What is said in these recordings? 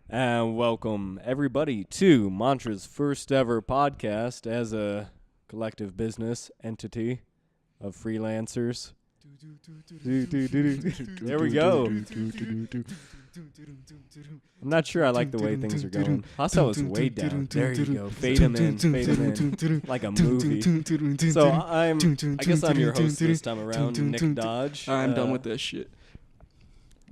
And welcome, everybody, to Mantra's first ever podcast as a collective business entity of freelancers. There we go. I'm not sure I like the way things are going. Also, it's way down. There you go. Fade them in, like a movie. So I guess I'm your host this time around, Nick Dodge. I'm done with this shit.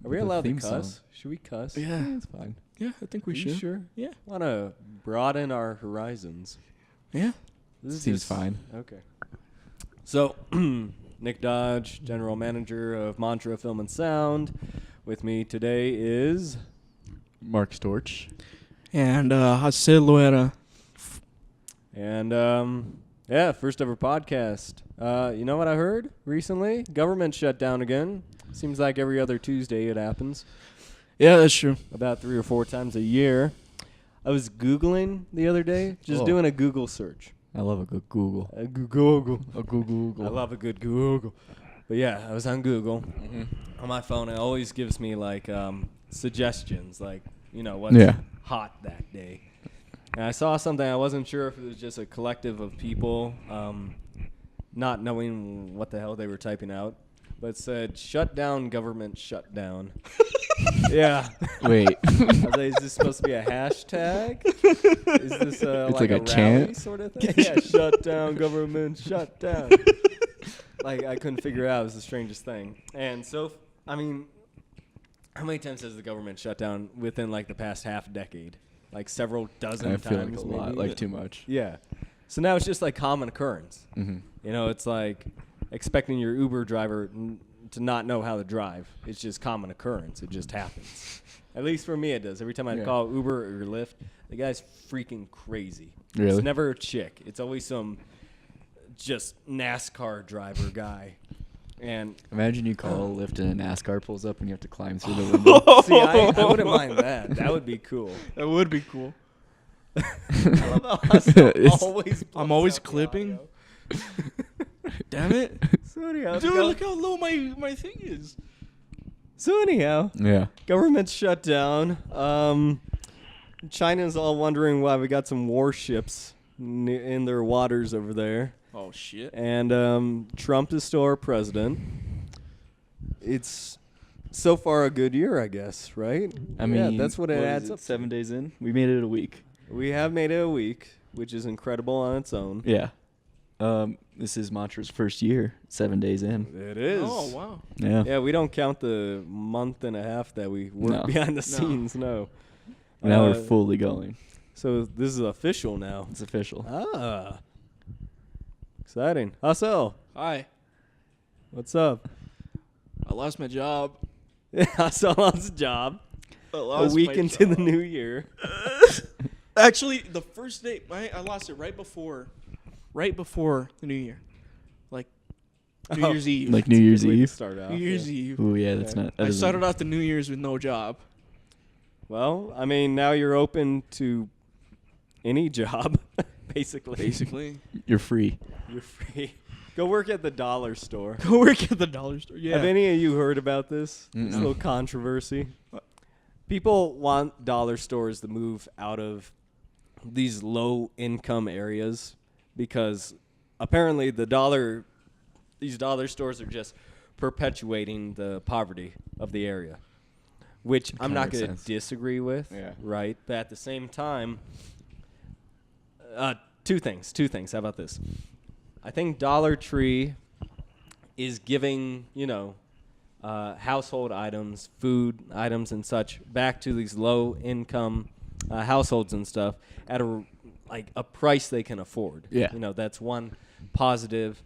Are we allowed to cuss? Should we cuss? Yeah, it's fine. Yeah, I think we Are should. you sure? Yeah. Want to broaden our horizons. Yeah. This Seems fine. Okay. So, Nick Dodge, General Manager of Mantra Film and Sound. With me today is... Mark Storch. And Jose Loera. And, yeah, first ever podcast. You know what I heard recently? Government shut down again. Seems like every other Tuesday it happens. Yeah, that's true. About 3 or 4 times a year. I was Googling the other day, just doing a Google search. I love a good Google. A Google. A Google. I love a good Google. But yeah, I was on Google. On my phone, it always gives me like suggestions, like, you know, what's hot that day. And I saw something, I wasn't sure if it was just a collective of people not knowing what the hell they were typing out. But it said, shut down, government shut down. Yeah. Wait. Is this supposed to be a hashtag? Is this It's like like a a chant? rally sort of thing? Yeah, shut down, government, shut down. Like, I couldn't figure it out. It was the strangest thing. And so, I mean, how many times has the government shut down within, like, the past half decade? Like, several dozen I times, feel like a lot, maybe? like too much. Yeah. So now it's just, like, common occurrence. Mm-hmm. You know, it's like expecting your Uber driver to not know how to drive. It's just common occurrence. It just happens. At least for me it does. Every time I call Uber or Lyft, the guy's freaking crazy. Really? It's never a chick. It's always some just NASCAR driver guy. And Imagine you call a lift and a NASCAR pulls up and you have to climb through the window. see, I wouldn't mind that. That would be cool. That would be cool. I love how Hustle I'm always out the clipping. audio. Damn it. So anyhow, Dude, look how low my thing is. Yeah. Government's shut down. China's all wondering why we got some warships in their waters over there. Oh, shit. And Trump is still our president. It's so far a good year, I guess, right? I mean, yeah, that's what it adds up. 7 days in? We made it a week. We have made it a week, which is incredible on its own. Yeah. This is Mantra's first year, 7 days in. It is. Oh, wow. Yeah. Yeah, we don't count the month and a half that we work behind the scenes, no. Now we're fully going. So this is official now. It's official. Ah. Exciting. Hustle. Hi. What's up? I lost my job. Hustle lost a job. A week into the new year. Actually, the first day, I lost it right before the new year. Like, New Year's Eve. Like New Year's Way to Eve? start off, New Year's yeah. Eve. Ooh, yeah, that's not... I started off the New Year's with no job. Well, I mean, now you're open to any job, basically. Basically. You're free. You're free. Go work at the dollar store. Go work at the dollar store. Yeah. Have any of you heard about this? Mm-mm. This little controversy. People want dollar stores to move out of these low-income areas because apparently these dollar stores are just perpetuating the poverty of the area, which I'm not going to disagree with, right? But at the same time, two things. How about this? I think Dollar Tree is giving, household items, food items and such back to these low-income households and stuff at a price they can afford. Yeah. That's one positive.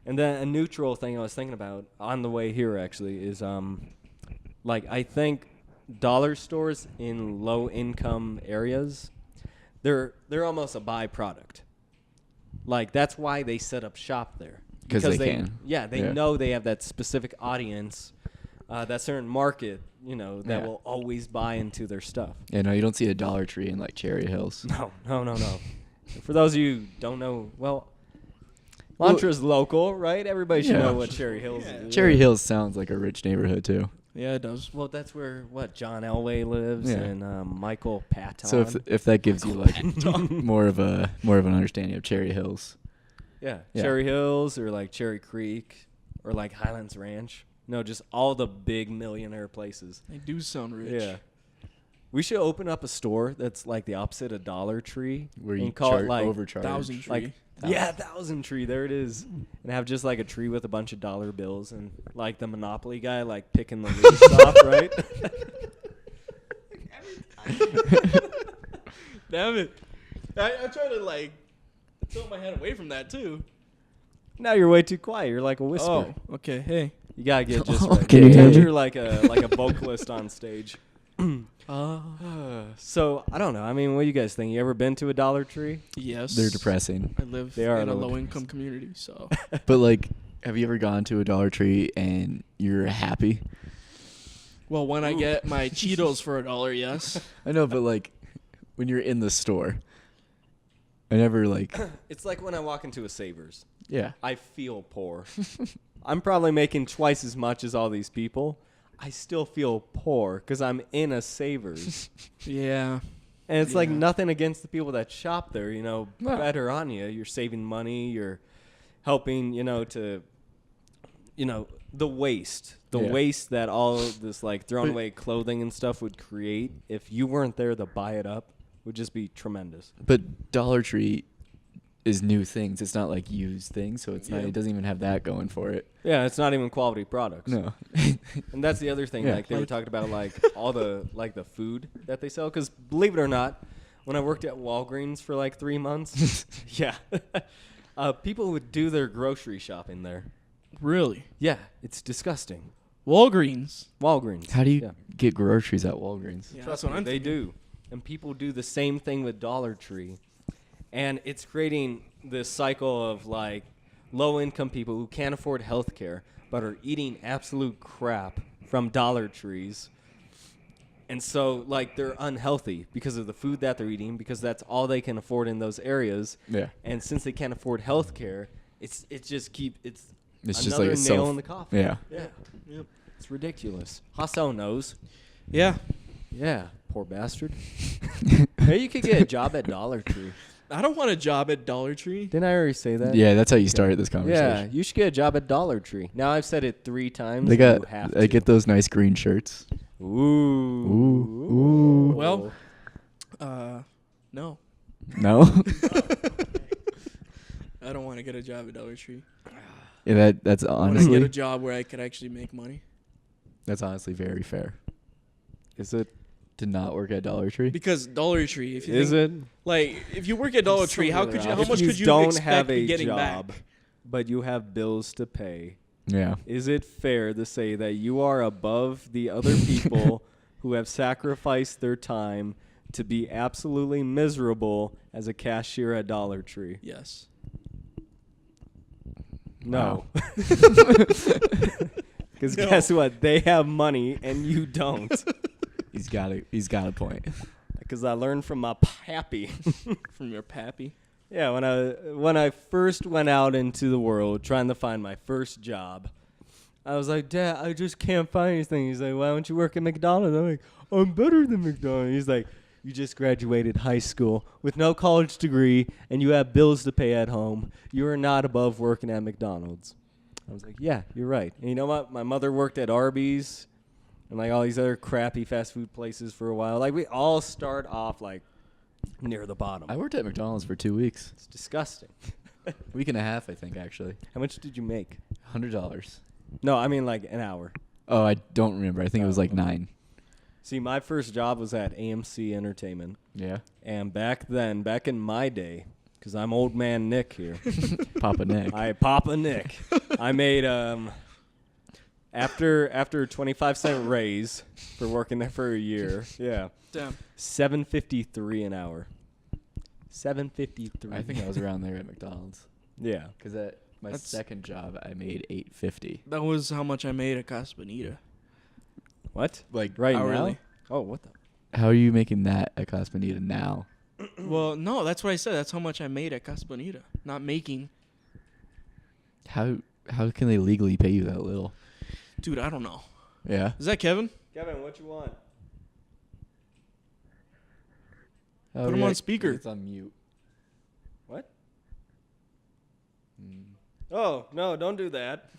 And then a neutral thing I was thinking about on the way here actually is I think dollar stores in low-income areas, they're almost a byproduct. Like, that's why they set up shop there. Because they can. Yeah, they know they have that specific audience, that certain market, that will always buy into their stuff. Yeah, no, you don't see a Dollar Tree in, like, Cherry Hills. No. For those of you who don't know, Mantra's local, right? Everybody should know what Cherry Hills is. Cherry Hills sounds like a rich neighborhood, too. Yeah, it does. Well, that's where John Elway lives and Michael Patton. So if that gives you like more of an understanding of Cherry Hills. Yeah, Cherry Hills or like Cherry Creek or like Highlands Ranch. No, just all the big millionaire places. They do sound rich. Yeah. We should open up a store that's like the opposite of Dollar Tree. Where you and call it like overcharge. 1,000 Tree. Like, yeah, 1,000 Tree. There it is. And have just like a tree with a bunch of dollar bills and like the Monopoly guy like picking the leaves off, right? Damn it. I try to like tilt my head away from that too. Now you're way too quiet. You're like a whisper. Oh, okay. Hey. You gotta get just right. Can you hear Pretend me? you're like a vocalist on stage. So I don't know. I mean, what do you guys think? You ever been to a Dollar Tree? Yes. They're depressing. I live They are in a a little low-income community, so. But like, have you ever gone to a Dollar Tree and you're happy? Well, when I get my Cheetos for $1, yes. I know, but like, when you're in the store, I never like. It's like when I walk into a Savers. Yeah. I feel poor. I'm probably making twice as much as all these people. I still feel poor because I'm in a Savers. Yeah. And it's like Yeah. nothing against the people that shop there, No. better on you. You're saving money. You're helping, the waste. The Yeah. waste that all this like thrown But- away clothing and stuff would create if you weren't there to buy it up would just be tremendous. But Dollar Tree is new things. It's not like used things, so it's not. Yeah. It doesn't even have that going for it. Yeah, it's not even quality products. No. And that's the other thing. Yeah. Like they were talking about, like all the the food that they sell. Because believe it or not, when I worked at Walgreens for like 3 months, yeah, people would do their grocery shopping there. Really? Yeah, it's disgusting. Walgreens. Walgreens. How do you Yeah. get groceries at Walgreens? Yeah, Trust that's what me, I'm they thinking. do. And people do the same thing with Dollar Tree. And it's creating this cycle of like low-income people who can't afford health care but are eating absolute crap from Dollar Trees. And so like they're unhealthy because of the food that they're eating because that's all they can afford in those areas. Yeah. And since they can't afford health care, it's It's another just like a nail in the coffin. Yeah. Yeah. Yep. It's ridiculous. Hasso knows. Yeah. Yeah, poor bastard. Maybe you could get a job at Dollar Tree. I don't want a job at Dollar Tree. Didn't I already say that? Yeah, that's how you started this Yeah, conversation. you should get a job at Dollar Tree. Now I've said it 3 times. They and got. you have They to. get those nice green shirts. Ooh. Ooh. Well, no. No. I don't want to get a job at Dollar Tree. Yeah, that's I want to honestly. get a job where I could actually make money. That's honestly very fair. Is it? To not work at Dollar Tree. Because Dollar Tree, if you Is think, it? like, if you work at Dollar There's Tree, some how other could you? How options. much If could you don't expect have a getting job, back? but you have bills to pay? Yeah. Is it fair to say that you are above the other people who have sacrificed their time to be absolutely miserable as a cashier at Dollar Tree? Yes. No. Wow. Because No. guess what? They have money and you don't. He's got a point. Because I learned from my pappy. From your pappy. Yeah, when I first went out into the world trying to find my first job, I was like, Dad, I just can't find anything. He's like, why don't you work at McDonald's? I'm like, I'm better than McDonald's. He's like, you just graduated high school with no college degree and you have bills to pay at home. You are not above working at McDonald's. I was like, yeah, you're right. And you know what? My mother worked at Arby's and like all these other crappy fast food places for a while. Like we all start off like near the bottom. I worked at McDonald's for 2 weeks. It's disgusting. Week and a half, I think, actually. How much did you make? $100. No, I mean like an hour. Oh, I don't remember. I think it was like okay. 9. See, my first job was at AMC Entertainment. Yeah. And back in my day, because I'm old man Nick here. Papa Nick. Papa Nick. I made after a 25-cent raise for working there for a year. Yeah, Damn. $7.53 an hour. $7.53. I think I was around there at McDonald's. Yeah. Because at my That's- second job, I made $8.50. That was how much I made at Casa Bonita. What? Like, Right now? hourly. Oh, what the? how are you making that at Casa Bonita now? Well, no, that's what I said. That's how much I made at Casa Bonita. Not making. How can they legally pay you that little? Dude, I don't know. Yeah. Is that Kevin? Kevin, what you want? Put him on speaker. It's on mute. What? Oh, no, don't do that.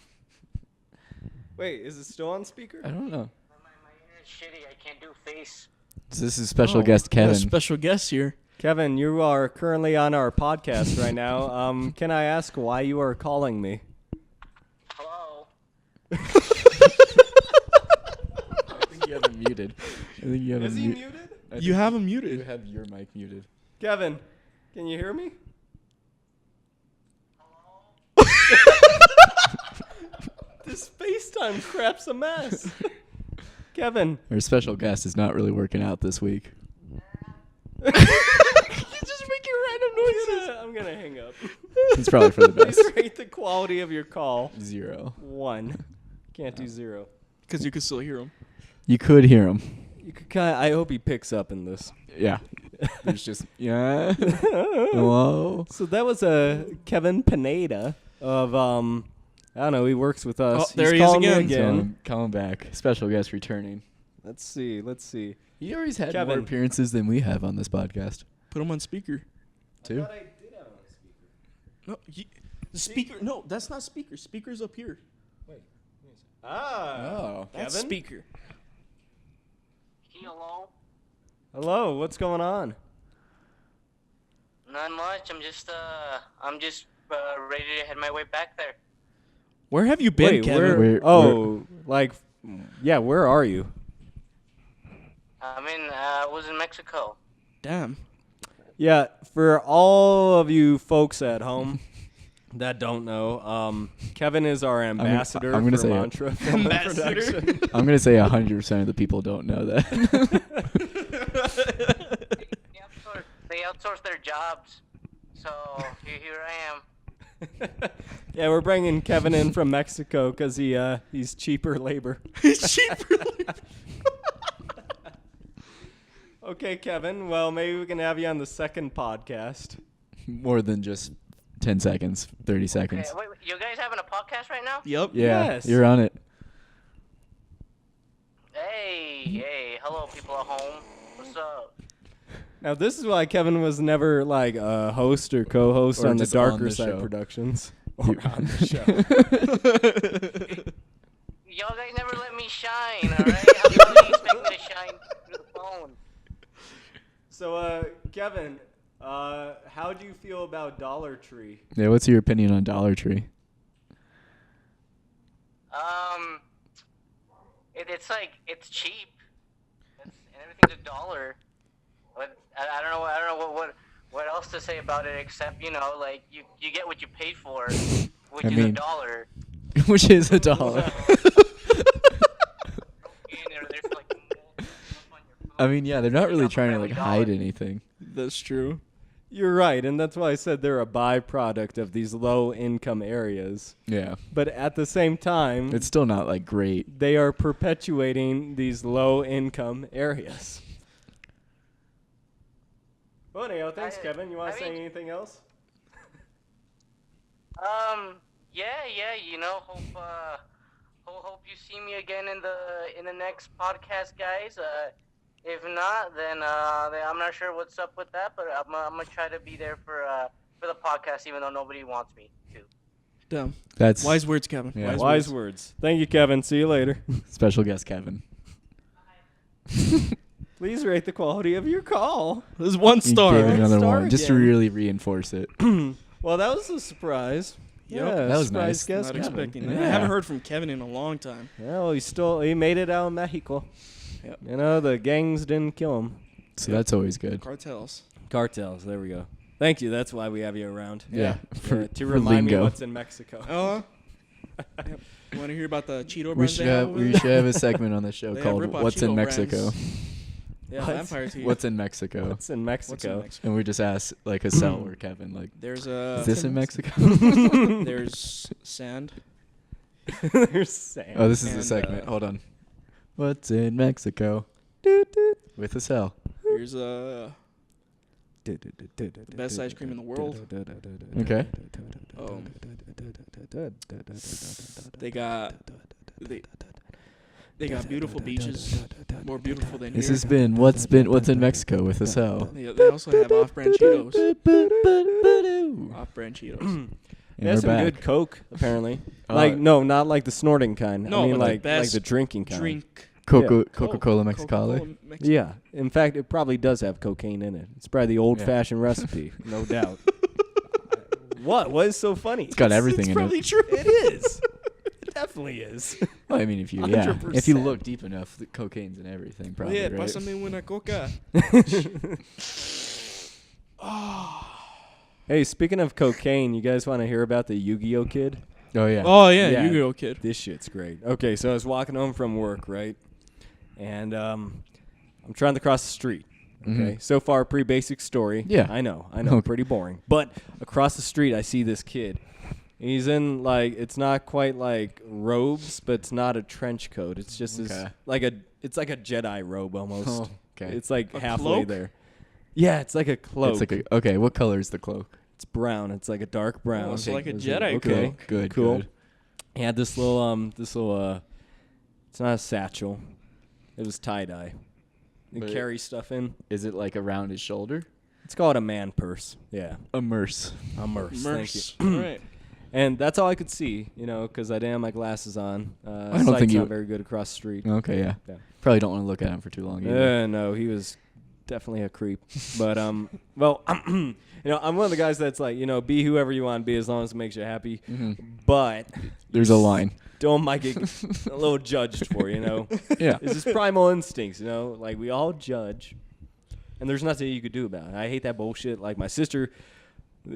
Wait, is it still on speaker? I don't know. My internet's shitty. I can't do face. So this is special Oh, guest Kevin. got a special guest here. Kevin, you are currently on our podcast right now. Can I ask why you are calling me? Hello. I think you have him muted. I think you have Is him he mute- muted? I You think have him You muted. have your mic muted. Kevin, can you hear me? This FaceTime crap's a mess. Kevin. Our special guest is not really working out this week. You're just making random noises. I'm gonna hang up. It's probably for the best. Please rate the quality of your call. 0. 1. Can't do 0. Because you can still hear him. You could hear him. You could kind of, I hope he picks up in this. Yeah. There's just yeah. Hello. So that was Kevin Pineda of I don't know. He works with us. Oh, there He's he is calling me again. So coming back. Special guest returning. Let's see. He always had Kevin. more appearances than we have on this podcast. Put him on speaker. Too. I did have him on speaker. No, the speaker. No, that's not speaker. Speaker's up here. Ah. That's Kevin? speaker. Hello. Hello. What's going on? Not much. I'm just ready to head my way back there. Where have you been, Wait, Kevin? Where are you? I was in Mexico. Damn. Yeah, for all of you folks at home that don't know, Kevin is our ambassador I'm gonna for say it. Mantra Film Production. I'm gonna say 100% of the people don't know that. They outsource their jobs. So here I am. Yeah, we're bringing Kevin in from Mexico because he's cheaper labor. He's cheaper. Okay, Kevin. Well, maybe we can have you on the second podcast. More than just 10 seconds, 30 seconds. Okay, wait, you guys having a podcast right now? Yep. Yeah, Yes. you're on it. Hey, hello, people at home. What's up? Now, this is why Kevin was never like a host or co-host Or on the just on Darker the Side show. Productions. You- Or on the show. Y'all guys never let me shine, alright? How do you expect me to shine through the phone? So, Kevin, how do you feel about Dollar Tree? Yeah, what's your opinion on Dollar Tree? It's cheap. And everything's $1. But I don't know what else to say about it except, you get what you paid for, which is mean- $1. Which is $1. I mean, yeah, they're not really trying to like hide anything. That's true. You're right, and that's why I said they're a byproduct of these low-income areas. Yeah. But at the same time, It's still not like great. they are perpetuating these low-income areas. Well, anyhow, thanks, Kevin. You want to say anything else? Yeah, hope you see me again in the next podcast, guys. If not, then I'm not sure what's up with that, but I'm gonna try to be there for the podcast, even though nobody wants me to. Damn. That's Wise words, Kevin. Yeah. Wise words. Thank you, Kevin. See you later. special guest Kevin. Please rate the quality of your call. This is 1 You star. gave it another Star one just to again. really reinforce it. Well, that was a surprise. Yep. Yeah, That was surprise nice. guest Not Kevin. expecting that. I Yeah. haven't heard from Kevin in a long time. Yeah, well, he made it out of Mexico. Yep. You know, the gangs didn't kill him. So that's always good. Cartels. Cartels. There we go. Thank you. That's why we have you around. Yeah. To remind me what's in Mexico. Oh. Yep. You want to hear about the Cheeto We brands should they have over we there? should have a segment on the show They have called rip-off "What's in Cheeto Mexico." brands. Yeah, What? vampire tea. What's in Mexico? What's in Mexico? What's in Mexico? And we just ask like Hassel or Kevin, like, There's is this in Mexico? there's sand. There's Sam. Oh, this is the And, segment. Hold on. What's in Mexico? With Hassel. There's the best ice cream in the world. Okay. They got They got beautiful beaches, more beautiful than This here. has been what's in Mexico with us. They also have off-brand Cheetos. Off-brand Cheetos. They have some good Coke, apparently. No, not like the snorting kind. No, I mean, but like the drinking kind. Drink. Coca-Cola Mexicali. Yeah. In fact, it probably does have cocaine in it. It's probably the old-fashioned recipe, no doubt. What? What is so funny? It's got everything in it. It's probably true. It is. It definitely is. Well, I mean, if you 100%. look deep enough, the cocaine's in everything. Probably. Yeah, right? pásame una coca. Hey, speaking of cocaine, you guys want to hear about the Yu-Gi-Oh kid? Oh yeah. Oh yeah, Yeah. Yu-Gi-Oh kid. This shit's great. Okay, so I was walking home from work, right? And I'm trying to cross the street. Okay, so far, pretty basic story. Yeah. I know, pretty boring. But across the street, I see this kid. He's in it's not quite like robes, but it's not a trench coat. It's just it's like a Jedi robe almost. Oh, okay. It's like A halfway cloak? there. Yeah, it's like a cloak. It's like what color is the cloak? It's brown. It's like a dark brown. Oh, so like a Is Jedi it- cloak. Good. Cool. Good. He had this little it's not a satchel. It was tie-dye. You But carry stuff in. Is it like around his shoulder? It's called a man purse. Yeah. A merce. A merce. Thank you. All right. And that's all I could see, because I didn't have my glasses on. I don't think sight's you- not very good across the street. Okay, yeah. Yeah. Probably don't want to look at him for too long either. No, he was definitely a creep. But well, I'm one of the guys that's like, be whoever you want to be as long as it makes you happy. But There's a line. don't might get a little judged for, Yeah. It's just primal instincts, like we all judge, and there's nothing you could do about it. I hate that bullshit. Like my sister,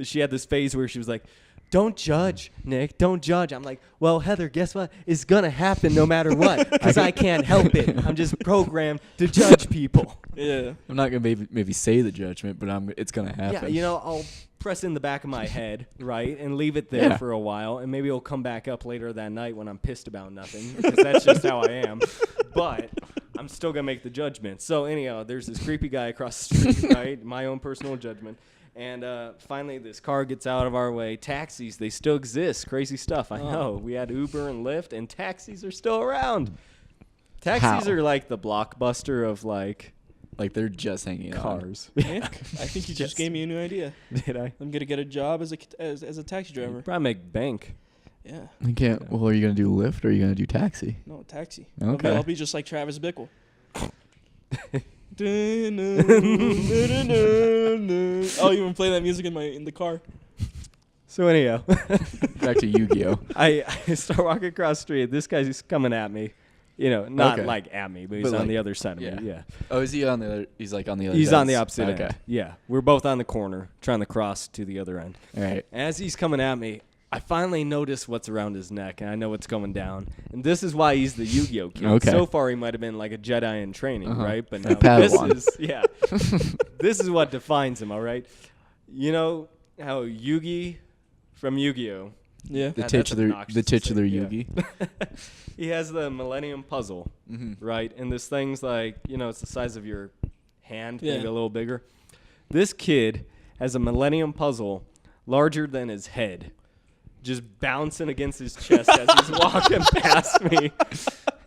she had this phase where she was like, "Don't judge, Nick. Don't judge." I'm like, "Well, Heather, guess what? It's gonna happen no matter what, because I can't help it. I'm just programmed to judge people." Yeah. I'm not gonna maybe say the judgment, but it's gonna happen. Yeah, I'll press in the back of my head, right, and leave it there Yeah. for a while, and maybe it'll come back up later that night when I'm pissed about nothing, because that's just how I am. But I'm still gonna make the judgment. So anyhow, there's this creepy guy across the street, right? My own personal judgment. And finally, this car gets out of our way. Taxis, they still exist. Crazy stuff. I know. We had Uber and Lyft, and taxis are still around. Taxis How? are like the Blockbuster of like they're just hanging out. cars. Nick, I think you just gave me a new idea. Did I? I'm gonna get a job as a taxi driver. Probably make bank. Yeah. You can't. Well, are you gonna do Lyft or are you gonna do taxi? No, taxi. Okay. I'll be just like Travis Bickle. I'll even play that music in the car. So anyhow, Back to Yu-Gi-Oh. I start walking across the street. This guy's coming at me. Not Okay. like at me, but he's But on like- the other side of yeah. me. Yeah. Oh, is he on the other? He's like on the other. He's on the sides? opposite Okay. end. Yeah. We're both on the corner trying to cross to the other end. All right. As he's coming at me, I finally notice what's around his neck, and I know what's going down. And this is why he's the Yu-Gi-Oh kid. Okay. So far, he might have been like a Jedi in training, right? But now Like Padawan. this is what defines him, all right? You know how Yugi from Yu-Gi-Oh! Yeah. The That's titular obnoxious to say, yeah. Yugi. He has the Millennium Puzzle, right? And this thing's like, it's the size of your hand, Yeah. maybe a little bigger. This kid has a Millennium Puzzle larger than his head, just bouncing against his chest as he's walking past me.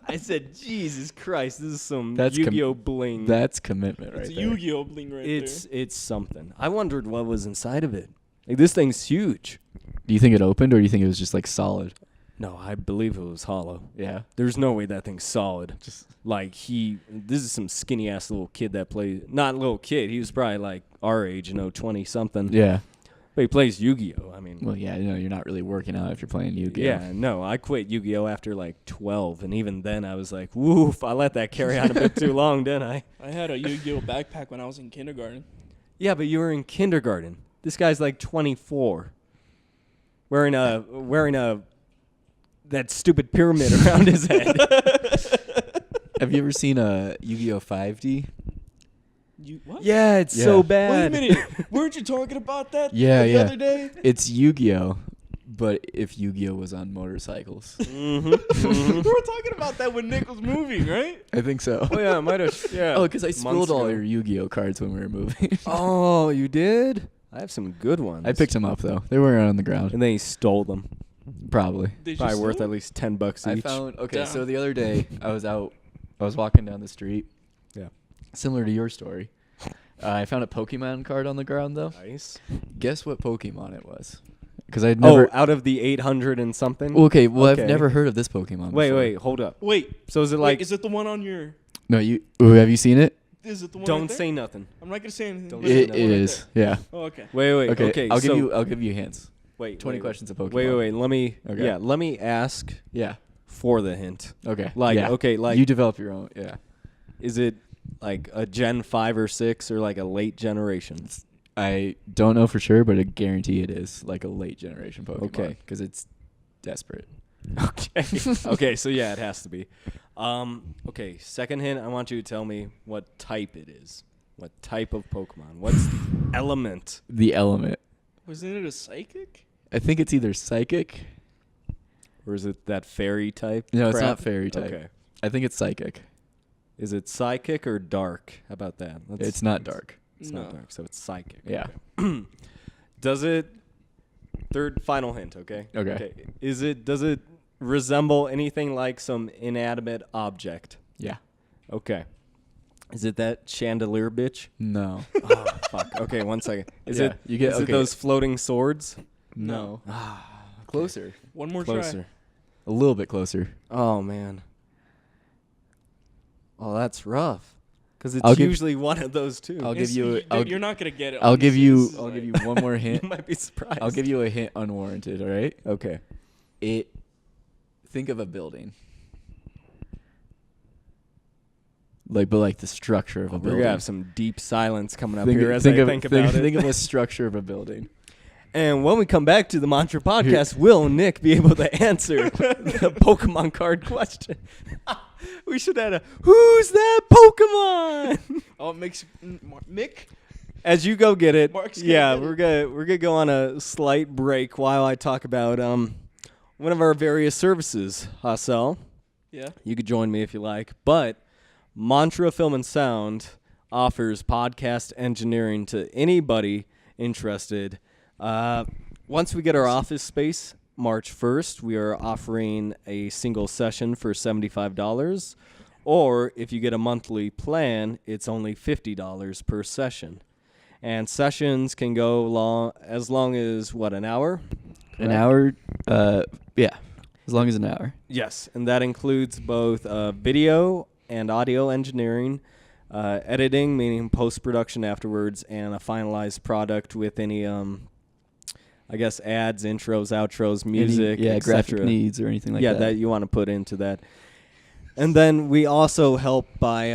I said, Jesus Christ, this is some Yu-Gi-Oh bling. That's commitment right It's a there. Yu-Gi-Oh bling right It's something. I wondered what was inside of it. Like, this thing's huge. Do you think it opened or do you think it was just like solid? No, I believe it was hollow. Yeah. There's no way that thing's solid. Just Like, this is some skinny ass little kid that plays, not little kid, he was probably like our age, 20 something. yeah. But he plays Yu-Gi-Oh! I mean, Well, yeah. You're not really working out if you're playing Yu-Gi-Oh. yeah, no, I quit Yu-Gi-Oh! After like 12, and even then I was like, woof, I let that carry on a bit too long, didn't I? there. I had a Yu-Gi-Oh backpack when I was in kindergarten. Yeah, but you were in kindergarten. This guy's like 24, wearing that stupid pyramid around his head. Have you ever seen a Yu-Gi-Oh 5D? What? Yeah, it's Yeah. so Wait a bad. minute. Weren't you talking about that Yeah, the yeah. other day? It's Yu-Gi-Oh, but if Yu-Gi-Oh was on motorcycles. We were talking about that when Nick was moving, right? I think so. Oh yeah, I might have. Yeah. Oh, because I spilled Months all ago. your Yu-Gi-Oh cards when we were moving. Oh, you did? I have some good ones. I picked them up though. They weren't on the ground. and then he stole them. Probably. They Probably just worth steal at least $10 I each. found okay. Damn. So the other day I was walking down the street. Yeah. Similar to your story. I found a Pokemon card on the ground though. Nice. Guess what Pokemon it was? Because I'd never. out of the 800 and something. Okay, well Okay. I've never heard of this Pokemon. Wait, before. wait, hold up. Wait, So is it wait, like? is it the one on your? No, you. Ooh, have you seen it? Is it the one? Don't right there? say nothing. I'm not gonna say anything. Don't but say is It it the one right is. there? Yeah. Oh, okay. Wait. Okay. Okay. I'll so give you hints. wait. 20 wait, questions of Pokemon. Wait. Let me. Okay. Yeah. Let me ask Yeah. for the hint. Okay. Like, yeah. okay, like- you develop your own. Yeah. Is it like a Gen 5 or 6 or like a late generation? I don't know for sure, but I guarantee it is like a late generation Pokemon. Okay. Because it's desperate. Okay. Okay. So yeah, it has to be. Okay. Second hint. I want you to tell me what type it is. What type of Pokemon? What's the element? The element. Wasn't it a psychic? I think it's either psychic. Or is it that fairy type? No, it's crap? not fairy type. Okay. I think it's psychic. Is it psychic or dark? How about that? It's not dark. It's No. not dark, so it's psychic. Yeah. Okay. Does it? Third, final hint. Okay. Okay. Does it resemble anything like some inanimate object? Yeah. Okay. Is it that chandelier bitch? No. Oh fuck. Okay, one second. Is Yeah, it? you get- Is it okay. those floating swords? No. Ah, Closer. One more closer. A little bit closer. Oh man. Oh, that's rough. Because it's I'll give- usually one of those two. I'll try. give you. You're not gonna get it. I'll give honestly. you. This is I'll like- give you one more hint. You might be surprised. I'll give you a hint unwarranted. All right. Okay. Think of a building. But the structure of a We're building. gonna have some deep silence coming up think, here as think I of, think about it. Think of a structure of a building. And when we come back to the Mantra podcast, will Nick be able to answer the Pokemon card question? We should add a "Who's that Pokemon?" Oh, Mick. As you go get it. Mark's gonna Yeah, get we're gonna go on a slight break while I talk about one of our various services, Hassel. Yeah. You could join me if you like, but Mantra Film and Sound offers podcast engineering to anybody interested. Once we get our office space, March 1st, we are offering a single session for $75. Or if you get a monthly plan, it's only $50 per session. And sessions can go as long as, an hour? An hour. Yeah. As long as an hour. Yes, and that includes both video and audio engineering, editing, meaning post-production afterwards, and a finalized product with any, ads, intros, outros, music, Any, graphic etc. needs or anything like that. that you want to put into that. And then we also help by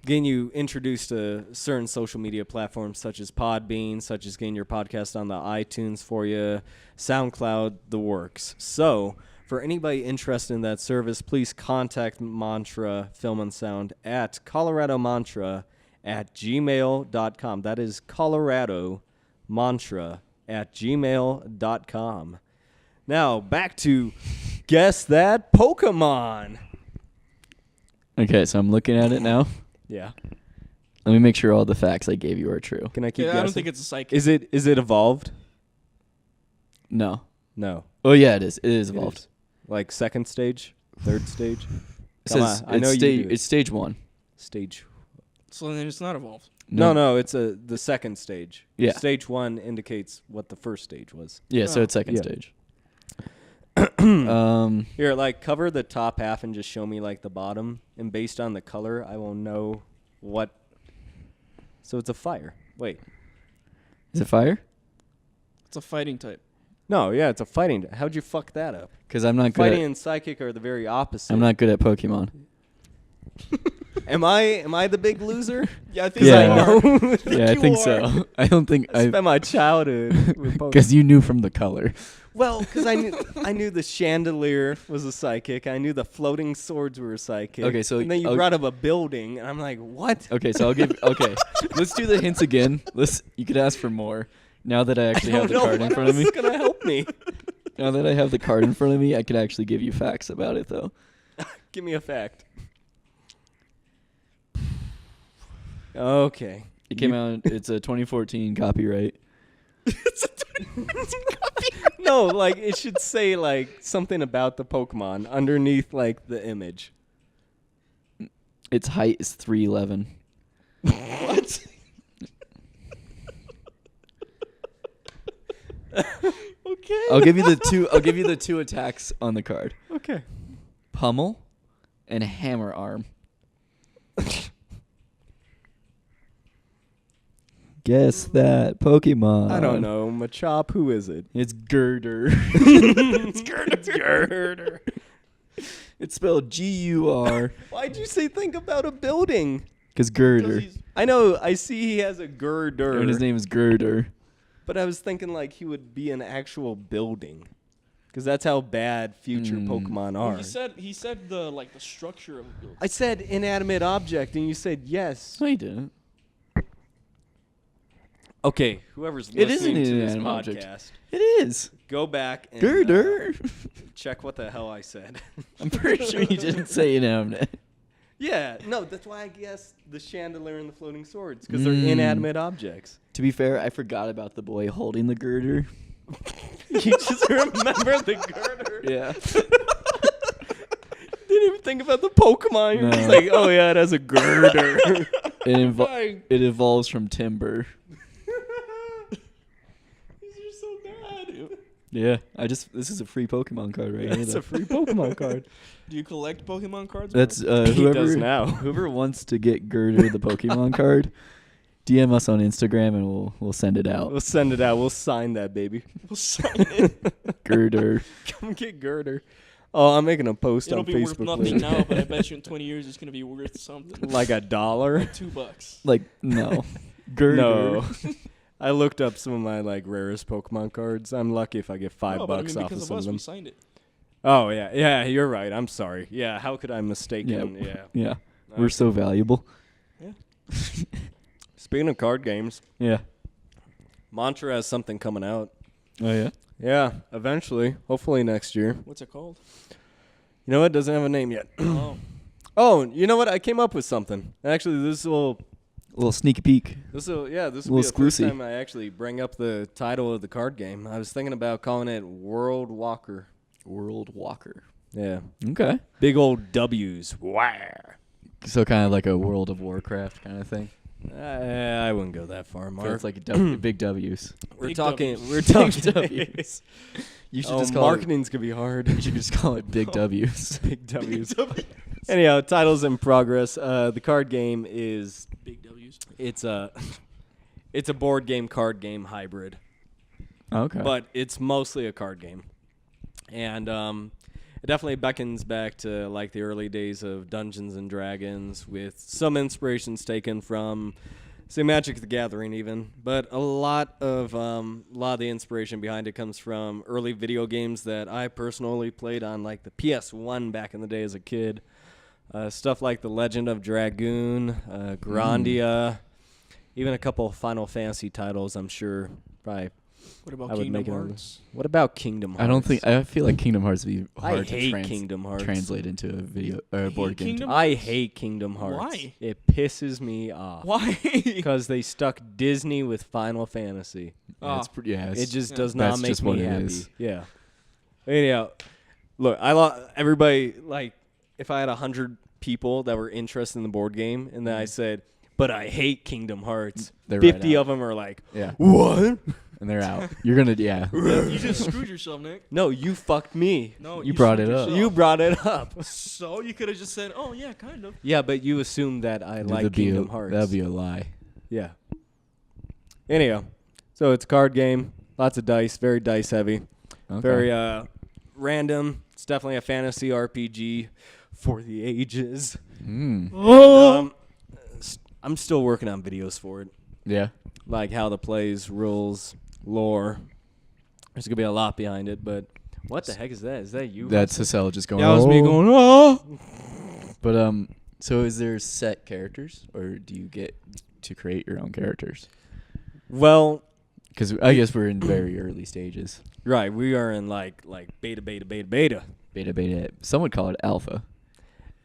getting you introduced to certain social media platforms such as Podbean, such as getting your podcast on the iTunes for you, SoundCloud, the works. So for anybody interested in that service, please contact Mantra Film and Sound at coloradomantra@gmail.com. That is coloradomantra@gmail.com. Now, back to Guess That Pokemon. Okay, so I'm looking at it now. Yeah. Let me make sure all the facts I gave you are true. Can I keep Yeah, guessing? I don't think it's a psychic. Is it evolved? No. No. Oh yeah, it is. It is It evolved. is. Like second stage? Third stage? It Come says on, I know it's, you do. it's stage 1. Stage. So then it's not evolved. No, it's the second stage. Yeah. Stage 1 indicates what the first stage was. Yeah, so Oh. it's second Yeah. stage. Here, cover the top half and just show me the bottom, and based on the color, I will know what. So it's a fire. Wait. Is it fire? It's a fighting type. No, yeah, it's a fighting. How'd you fuck that up? Because I'm not good. Fighting and psychic are the very opposite. I'm not good at Pokemon. Am I the big loser? Yeah, I think Yeah. you I are. know. Yeah, I you think are. so. I don't think I spent my childhood with Pokemon. because you knew from the color. Well, because I knew the chandelier was a psychic. I knew the floating swords were a psychic. Okay, so and then you I'll- brought up a building, and I'm like, what? Okay, so I'll give. Okay, let's do the hints again. You could ask for more. Now that I actually have the card in front of me. It's gonna help me. Now that I have the card in front of me, I could actually give you facts about it, though. Give me a fact. Okay. It came out. It's a 2014 copyright. It's a No, like it should say like something about the Pokemon underneath like the image. Its height is 3'11". What? Okay. I'll give you the two attacks on the card. Okay. Pummel and Hammer Arm. Guess that Pokemon. I don't know. Machop, who is it? It's Girder. It's Girder. It's spelled G-U-R. Why'd you say think about a building? Because Girder. I know. I see he has a girder. And his name is Girder. But I was thinking like he would be an actual building. Because that's how bad future Pokemon are. Well, he said the structure of a building. I said inanimate object, and you said yes. No, he didn't. Okay, whoever's It is listening an to this inanimate podcast, object. It is. go back and Girder. check what the hell I said. I'm pretty sure you didn't say inanimate. Yeah, no, that's why I guessed the chandelier and the floating swords, because they're inanimate objects. To be fair, I forgot about the boy holding the girder. You just remember the girder. Yeah. Didn't even think about the Pokemon. You're just No. like, oh yeah, it has a girder. It evolves from timber. These are so bad. Yeah. This is a free Pokemon card right here. That's though. a free Pokemon card. Do you collect Pokemon cards? That's He whoever does now. whoever wants to get Girder the Pokemon card, DM us on Instagram and we'll send it out. We'll send it out. We'll sign that, baby. We'll sign it. Girder. Come get girder. Oh, I'm making a post It'll on be Facebook worth nothing later. now, but I bet you in 20 years it's gonna be worth something. Like $1? $2. Like no. Girder. No. I looked up some of my like rarest Pokemon cards. I'm lucky if I get $5 No, but I mean, off because of of some us, of them. we signed it. Oh yeah, you're right. I'm sorry. Yeah, how could I mistake Yeah. him? Yeah. Yeah. We're so valuable. Speaking of card games, Yeah. Mantra has something coming out. Oh yeah. Yeah, eventually, hopefully next year. What's it called? You know what? It doesn't have a name yet. Oh. Oh, you know what? I came up with something. Actually, this will A little sneaky peek. be the Little first exclusive. time I actually bring up the title of the card game. I was thinking about calling it World Walker. World Walker. Yeah, Okay. big old W's. Wow. So kind of like a World of Warcraft kind of thing. I wouldn't go that far, So Mark. it's like big W's. We're Big talking. W's. We're talking. W's. You should Oh, just call marketing's gonna be hard. You should just call it Big W's. Big W's. Anyhow, titles in progress. The card game is Big W's. it's a board game card game hybrid, Okay. but it's mostly a card game, and it definitely beckons back to like the early days of Dungeons and Dragons, with some inspirations taken from say Magic the Gathering even, but a lot of the inspiration behind it comes from early video games that I personally played on like the PS1 back in the day as a kid. Stuff like The Legend of Dragoon, Grandia, even a couple of Final Fantasy titles. I'm sure probably. What about I would Kingdom make it on Hearts? What about Kingdom Hearts? I don't think I feel like Kingdom Hearts would be I hard hate to Kingdom Hearts. translate into a video or a board hate game. Kingdom I hate Kingdom Hearts. Why? It pisses me off. Why? Because they stuck Disney with Final Fantasy. Yeah, it's pretty. Yeah, It just yeah. does not That's make just me what it happy. is. Yeah. Anyhow, look, everybody, like, if I had 100 people that were interested in the board game, and then I said, but I hate Kingdom Hearts, They're right 50 out. of them are like, Yeah, what? and they're out. You're gonna yeah. You just screwed yourself, Nick. No, you fucked me. No, You brought screwed it up. yourself. You brought it up. So you could have just said, "Oh yeah, kind of." Yeah, but you assumed that I like Kingdom Hearts. That'd be a lie. Yeah. Anyhow, so it's a card game, lots of dice, very dice heavy, Okay. very random. It's definitely a fantasy RPG for the ages. Mm. I'm still working on videos for it, Yeah. like how the plays, rules, lore. There's gonna be a lot behind it, but what the heck is that? Is that you? That's Hassel just going. That was me "Oh." going. Oh. But so is there set characters, or do you get to create your own characters? Well, Because I guess we're in very early stages. right, we are in like beta, Beta. Some would call it alpha.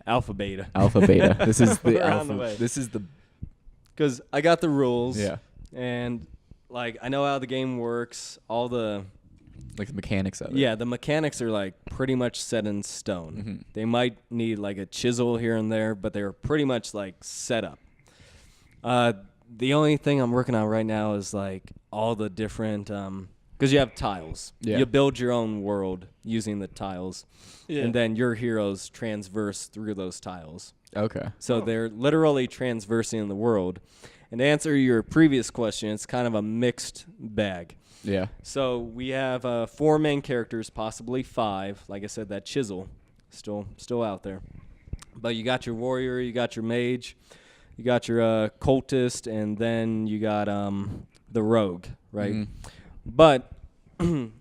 alpha, beta. Alpha, beta. This is the We're on alpha. the way. This is the Because I got the rules. yeah. And like I know how the game works. All the Like the mechanics of it. Yeah, the mechanics are like pretty much set in stone. Mm-hmm. They might need like a chisel here and there, but they're pretty much like set up. The only thing I'm working on right now is like all the different, because you have tiles. Yeah. You build your own world using the tiles, Yeah. and then your heroes transverse through those tiles. Okay. So they're literally transversing the world. And to answer your previous question, it's kind of a mixed bag. Yeah. So we have 4 main characters, possibly 5. Like I said, that chisel, still out there. But you got your warrior, you got your mage, you got your cultist, and then you got the rogue, right? Mm-hmm. But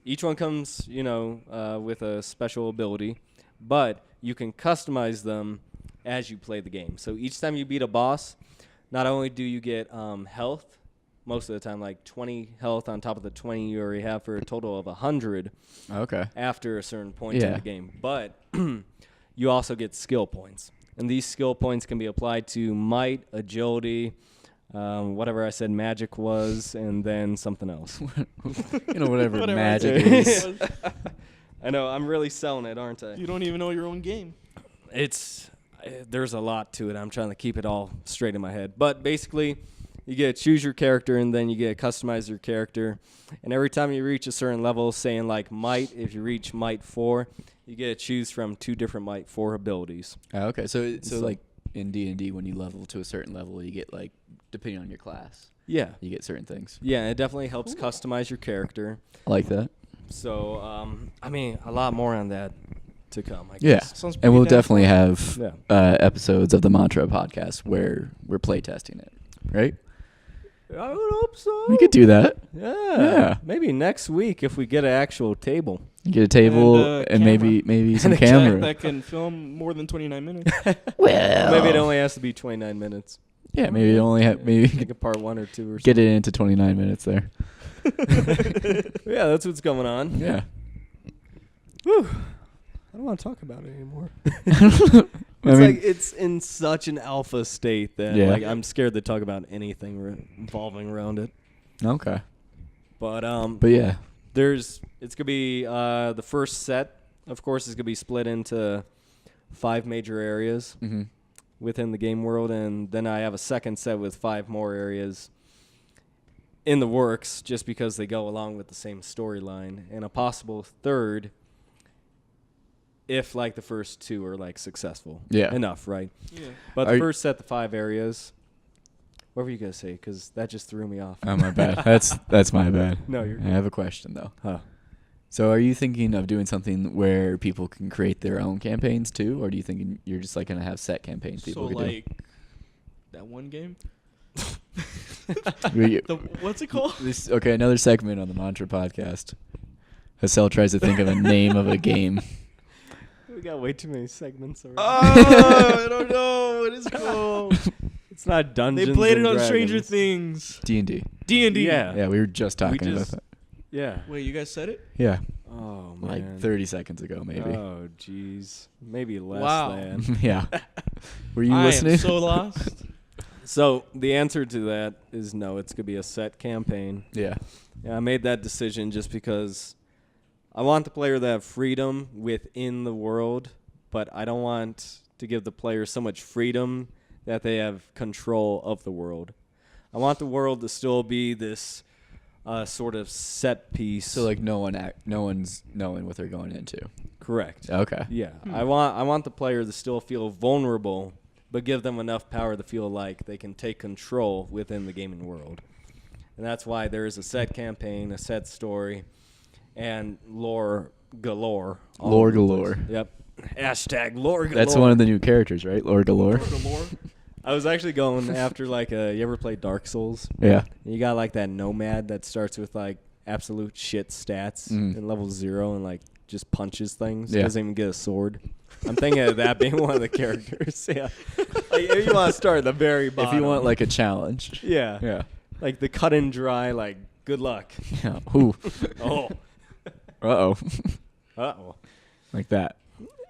each one comes, with a special ability. But you can customize them as you play the game. So each time you beat a boss, not only do you get health, most of the time, like 20 health on top of the 20 you already have, for a total of 100 Okay. after a certain point in the game. But you also get skill points. And these skill points can be applied to might, agility, whatever I said magic was, and then something else. Whatever Whatever magic it is. was. I know, I'm really selling it, aren't I? You don't even know your own game. There's a lot to it. I'm trying to keep it all straight in my head. But basically, you get to choose your character, and then you get to customize your character. And every time you reach a certain level, saying like might, if you reach might 4, you get to choose from 2 different might 4 abilities. Okay. So like in D&D, when you level to a certain level, you get like, depending on your class, Yeah. you get certain things. Yeah, it definitely helps customize your character. I like that. So, a lot more on that to come, I Yeah. guess. Sounds And we'll pretty damn definitely fun. have episodes of the Mantra podcast where we're playtesting it, right? I would hope so. We could do that. Yeah. Maybe next week if we get an actual table. Get a table And, and maybe some a camera. That can film more than 29 minutes. Well, Maybe it only has to be 29 minutes. Yeah, maybe it only maybe Like a part 1 or 2 or something. get it into 29 minutes there. Yeah, that's what's going on. Yeah. Whew. I don't want to talk about it anymore. I mean, It's in such an alpha state that Yeah. I'm scared to talk about anything revolving around it. okay. But Yeah. it's gonna be the first set. Of course, is gonna be split into 5 major areas Mm-hmm. within the game world, and then I have a second set with 5 more areas in the works, just because they go along with the same storyline, and a possible third if like the first 2 are like successful enough, right? Yeah. But the first set, the 5 areas. What were you gonna say? Because that just threw me off. Oh, my bad. That's my bad. No, you're I good. have a question though. Huh. So, are you thinking of doing something where people can create their own campaigns too, or do you think you're just like gonna have set campaigns people So can like that one game. do? What's it called? Okay, another segment on the Mantra podcast. Hassel tries to think of a name of a game. We got way too many segments already. Oh, I don't know what it's called. It's not Dungeons. They played it and on Stranger Dragons. Things. D&D. D&D. Yeah. Yeah, we were just talking about just- that. Yeah. Wait, you guys said it? Yeah, Oh man. like 30 seconds ago, maybe. Oh jeez. Maybe less Wow. than. Yeah. Were you I listening? am so lost. So the answer to that is no. It's gonna be a set campaign. Yeah. Yeah, I made that decision just because I want the player to have freedom within the world, but I don't want to give the player so much freedom that they have control of the world. I want the world to still be this sort of set piece. So like no one's knowing what they're going into. Correct. Okay. Yeah, I want the player to still feel vulnerable, but give them enough power to feel like they can take control within the gaming world. And that's why there is a set campaign, a set story, and lore galore. all Lore over the place. galore. Yep. Hashtag lore galore. That's one of the new characters, right? Lord Galore. I was actually going after like you ever play Dark Souls? Yeah. You got like that nomad that starts with like absolute shit stats in level 0 and like just punches things. Yeah. Doesn't even get a sword. I'm thinking of that being one of the characters. Yeah. Like, if you want to start at the very bottom. If you want like a challenge. Yeah. Yeah. Like the cut and dry, like good luck. Yeah. Ooh. Oh. Uh-oh. Uh-oh. Like that.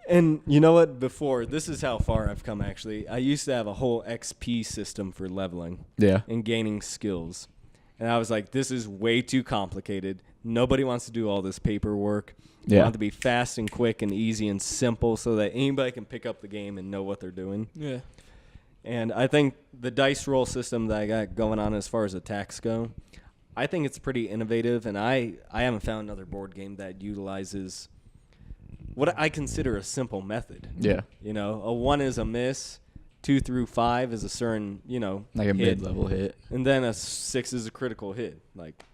And you know what? Before, this is how far I've come actually. I used to have a whole XP system for leveling Yeah. and gaining skills. And I was like, this is way too complicated. Nobody wants to do all this paperwork. Yeah. I want it to be fast and quick and easy and simple so that anybody can pick up the game and know what they're doing. Yeah. And I think the dice roll system that I got going on as far as attacks go, I think it's pretty innovative. And I haven't found another board game that utilizes what I consider a simple method. Yeah. You know, a 1 is a miss, 2 through 5 is a certain, Like a mid-level hit. and then a 6 is a critical hit. Like,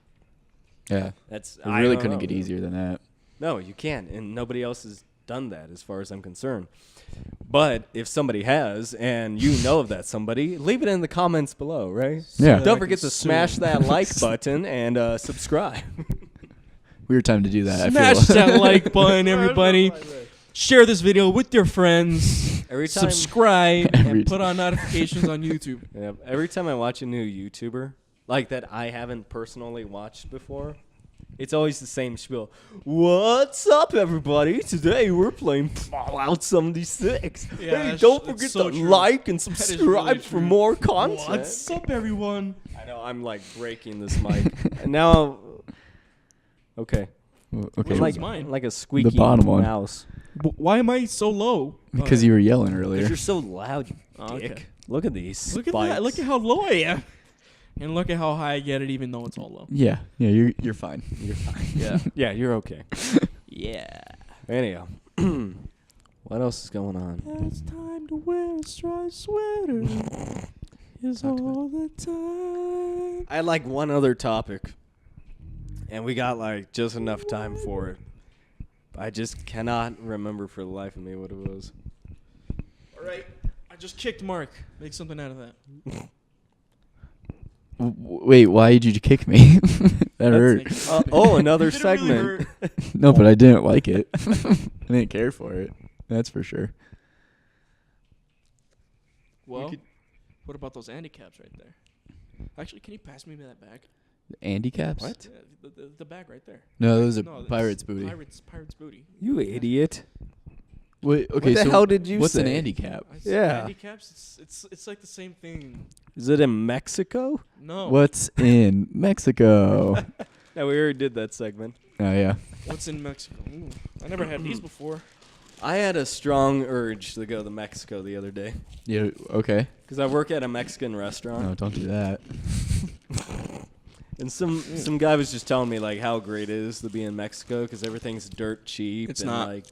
Yeah. that's It really couldn't get easier than that. No, you can't, and nobody else has done that as far as I'm concerned. But if somebody has, and you know of that somebody, leave it in the comments below, right? Yeah. Don't forget to smash that like button and subscribe. Weird time to do that. Smash I feel. that like button, everybody. Share this video with your friends. Every time, Subscribe Every and put on notifications on YouTube. yeah, every time I watch a new YouTuber, like that I haven't personally watched before, it's always the same spiel. What's up, everybody? Today we're playing Fallout 76. Yeah, Hey, that's- don't that's forget so to true. like and That is subscribe really for true. more content. What's up, everyone? I know, I'm like breaking this mic. And now, okay. Okay. Which I'm one's like, mine? like a squeaky bottom one. mouse. Why am I so low? Because you were yelling earlier. Because you're so loud, you Oh, dick. okay. Look at these Look at spikes. that. Look at how low I am. And look at how high I get it, even though it's all low. Yeah. Yeah. You're fine. You're fine. Yeah. Yeah, you're okay. Yeah. Anyhow, what else is going on? It's time to wear a striped sweater. Is all the time. I had like one other topic, and we got like just enough time for it. I just cannot remember for the life of me what it was. All right. I just kicked Mark. Make something out of that. Wait, why did you kick me? That hurt. Another Did it really segment. hurt? No, but I didn't like it. I didn't care for it. That's for sure. Well, could- what about those handicaps right there? Actually, can you pass me that bag? The handicaps? What? Yeah, the bag right there. No, those are No, that's pirates' booty. Pirates booty. You idiot. Wait, okay, What the so hell did you what's say? an handicap? I said Yeah. Handicaps. It's like the same thing. Is it in Mexico? No. What's in Mexico? No, we already did that segment. Oh yeah. What's in Mexico? Ooh, I never had these before. I had a strong urge to go to Mexico the other day Yeah. Okay. because I work at a Mexican restaurant. No, don't do that. And some guy was just telling me like how great it is to be in Mexico because everything's dirt cheap. It's and not. Like,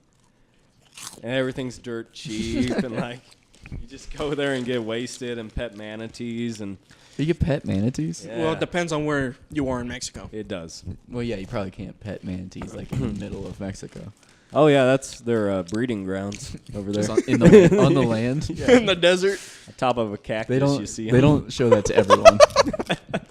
and everything's dirt cheap and like you just go there and get wasted and pet manatees and You get pet manatees? yeah, Well, it depends on where you are in Mexico. it does. Well, yeah, you probably can't pet manatees like in the middle of Mexico. Oh yeah, that's their breeding grounds over there. Just on the land. In the desert. On top of a cactus, They don't. you see. They 'em. don't show that to everyone.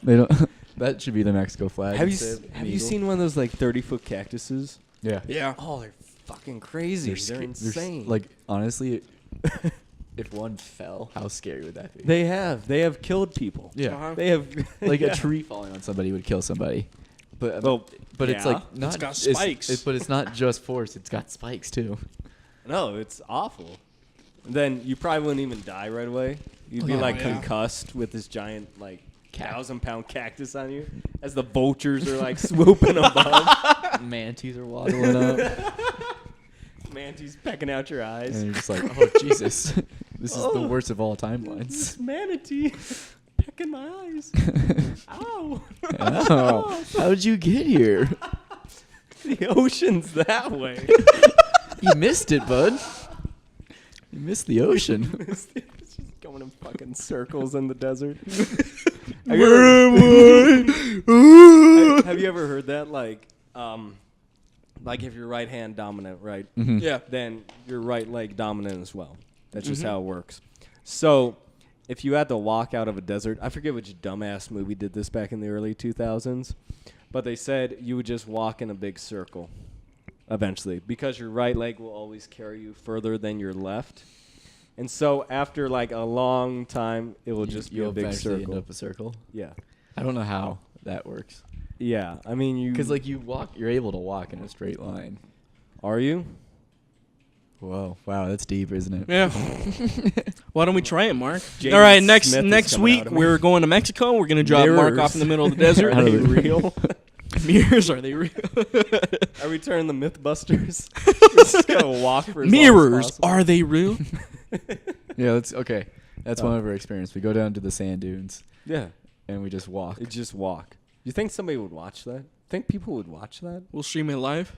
They don't. That should be the Mexico flag. Have you instead of have an you eagle. seen one of those like 30-foot cactuses? Yeah. Yeah. Oh, they're fucking crazy. They're insane. Like honestly, if one fell, how scary would that be? they have killed people. Yeah. Uh-huh. They have Like yeah. a tree falling on somebody would kill somebody. But Well, but it's yeah. like not. got it's- spikes. but it's not just force. It's got spikes too. No, it's awful. Then you probably wouldn't even die right away. You'd be Oh, like yeah. concussed with this giant like 1,000-pound cactus on you as the vultures are like swooping above. Manatees are waddling up, Manatees pecking out your eyes. and you're just like, oh Jesus, this is the Oh. worst of all timelines. This manatee pecking my eyes. Ow. Oh, how'd you get here? The ocean's that way. You missed it, bud. You missed the ocean. It's just going in fucking circles in the desert. Have you ever heard that? Like if you're right hand dominant, right? Mhm. Yeah. Then your right leg dominant as well. That's just Mhm. how it works. So if you had to walk out of a desert, I forget which dumbass movie did this back in the early 2000s, but they said you would just walk in a big circle eventually because your right leg will always carry you further than your left. And so after like a long time, it will just be a You'll big eventually circle. end up a circle. Yeah. I don't know how that works. Yeah. I mean, you. Because like you're able to walk in a straight line. Are you? Whoa, wow, that's deep, isn't it? Yeah. Why don't we try it, Mark? Jaden All right, Smith is next coming week out of me. we're going to Mexico. We're gonna drop Mark off in the middle of the desert. Are they real? Mirrors, are they real? Are we turning the Mythbusters? Just gonna walk for as long as Mirrors, possible. are they real? Yeah, that's okay. That's one of our experiences. We go down to the sand dunes Yeah, and we just walk. it just walk. You think somebody would watch that? Think people would watch that? We'll stream it live.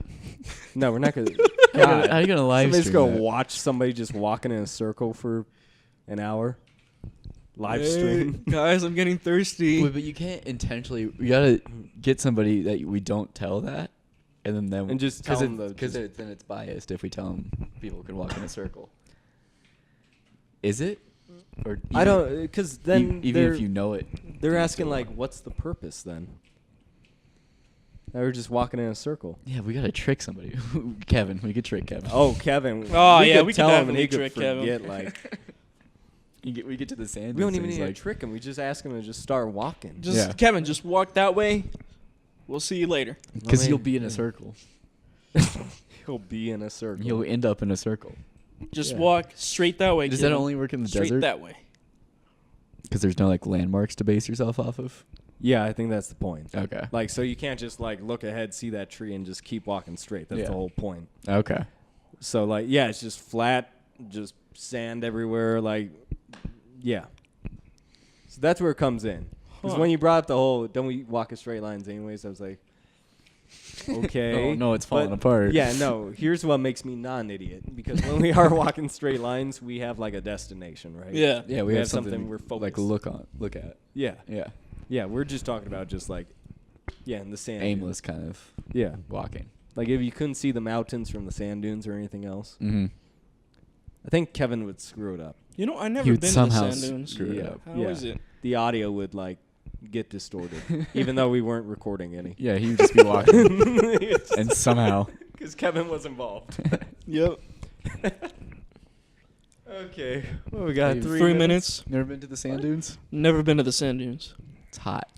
No, we're not gonna. How are you gonna live Somebody's stream gonna that? watch somebody just walking in a circle for an hour. Live Hey, stream. guys, I'm getting thirsty. Wait, but you can't intentionally. We gotta get somebody that we don't tell that, and then And just tell them because then it's biased if we tell them people can walk in a circle. Is it? Or I don't, because then even they're, if you know it, they're you asking still like, walk. what's the purpose then? They were just walking in a circle. Yeah, we gotta trick somebody. Kevin, we could trick Kevin. Oh, Kevin. Oh, yeah, could we could tell him and definitely he could trick Kevin. forget like. We get to the sand. We don't even dunes, need to like, trick him. We just ask him to just start walking. Just Yeah. Kevin, just walk that way. We'll see you later. because Well, you'll be in yeah. a circle. He'll be in a circle. You'll end up in a circle. Just Yeah. walk straight that way. Does that Kevin. only work in the straight desert? that way? Because there's no like landmarks to base yourself off of. Yeah, I think that's the point. Okay. Like, so you can't just like look ahead, see that tree, and just keep walking straight. That's Yeah. the whole point. Okay. So like, yeah, it's just flat, just sand everywhere. Like, yeah. So that's where it comes in. Because Huh. when you brought up the whole, don't we walk in straight lines anyways? I was like, okay. Oh no, it's falling But, apart. Yeah, no. Here's what makes me not an idiot. Because when we are walking straight lines, we have like a destination, right? Yeah. Yeah, we have something we're like focused. look at. Yeah. Yeah. Yeah, we're just talking about just like, yeah, in the sand. dunes. Aimless kind of Yeah. walking. Like if you couldn't see the mountains from the sand dunes or anything else, Mm-hmm. I think Kevin would screw it up. You know, I never He would been to somehow the sand dunes. screw it Yeah. up. How is it? The audio would like get distorted, even though we weren't recording any. Yeah, he would just be walking, and somehow. Because Kevin was involved. Yep. Okay. Well, we got Hey, 3 3 minutes. Never been to the sand dunes? Never been to the sand dunes. It's hot.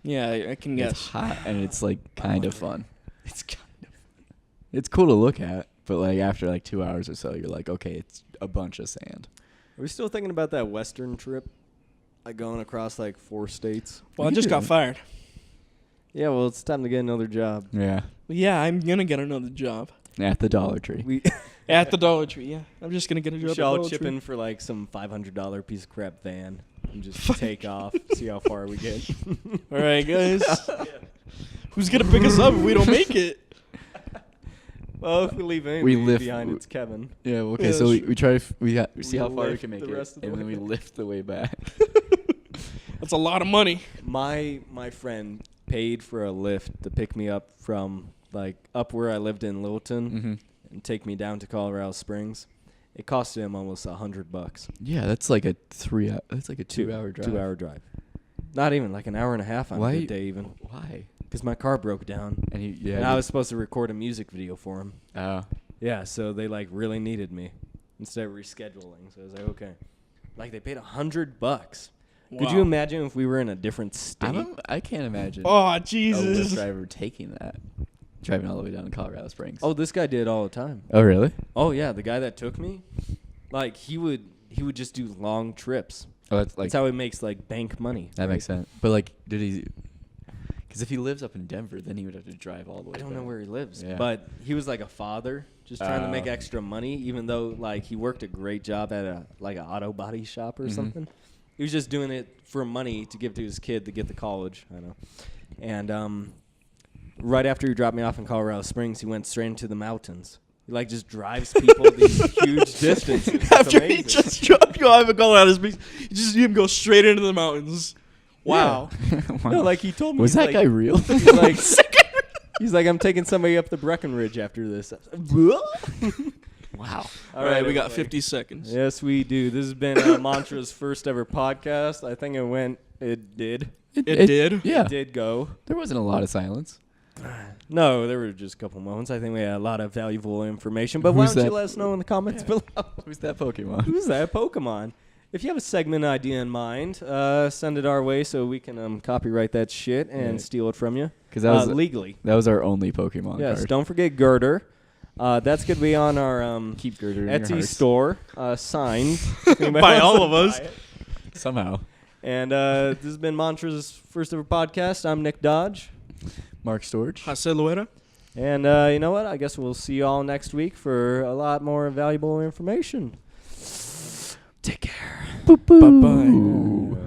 Yeah, I can It's guess. hot, and it's like kind of fun. It's kind of. It's cool to look at, but like after like 2 hours or so, you're like, okay, it's a bunch of sand. Are we still thinking about that Western trip? Like going across like 4 states? Well, I We just can got do it. fired. Yeah, well, it's time to get another job. Yeah, Well, yeah, I'm gonna get another job at the Dollar Tree. We at the Dollar Tree. Yeah, I'm just gonna get a job. we at should the all Dollar chip Tree. in for like some $500 piece of crap van and just take off, see how far we get. All right, guys. Who's gonna pick us up if we don't make it? Well, if we leave We anybody lift- behind, it's Kevin. Yeah, okay, Yeah, so that's we try to we see We how far we lift can make the it, rest of the and then we way. lift the way back. That's a lot of money. My friend paid for a lift to pick me up from like up where I lived in Littleton Mm-hmm. and take me down to Colorado Springs. It cost him almost $100. Yeah, that's like a 3 hour. That's like a 2 hour drive. 2 hour drive. Not even like an hour and a half on Why a you- good day even. Why? Because my car broke down. And he And I was supposed to record a music video for him. Oh. Yeah, so they like really needed me instead of rescheduling. So I was like, okay. Like they paid $100. Could you Wow. imagine if we were in a different state? I can't imagine. Oh, a Lyft Jesus. driver taking that, driving all the way down to Colorado Springs. Oh, this guy did all the time. Oh, really? Oh yeah, the guy that took me, like he would just do long trips. Oh, that's like That's how he makes like bank money. that makes sense. But like, did he? Because if he lives up in Denver, then he would have to drive all the way. I don't know back. where he lives, Yeah. but he was like a father, just trying to make Oh. extra money. Even though like he worked a great job at a like an auto body shop or Mhm. something, he was just doing it for money to give to his kid to get to college. I know, and right after he dropped me off in Colorado Springs, he went straight into the mountains. He like just drives people these huge distances. It's After he amazing. just dropped you off in Colorado Springs, you just see him go straight into the mountains. Wow. Wow. No, like he told me. Was he's that like, guy real? He's like, he's like, I'm taking somebody up the Breckenridge after this. Wow. All right, we got everybody. 50 seconds. Yes, we do. This has been Mantra's first ever podcast. I think it did. It did? Yeah. It did go. There wasn't a lot of silence. No, there were just a couple moments. I think we had a lot of valuable information. But why Who's don't you that? let us know in the comments below? Who's that Pokemon? Who's that Pokemon? If you have a segment idea in mind, send it our way so we can copyright that shit and Yeah. steal it from you. Because that was legally. that was our only Pokemon Yes, card. don't forget Girder. That's going to be on our Keep Girder in your Etsy hearts. store, signed. By all of us. Somehow. And this has been Mantra's first ever podcast. I'm Nick Dodge. Mark Storch. Jose Loera. And you know what? I guess we'll see you all next week for a lot more valuable information. Take care. Bye-bye.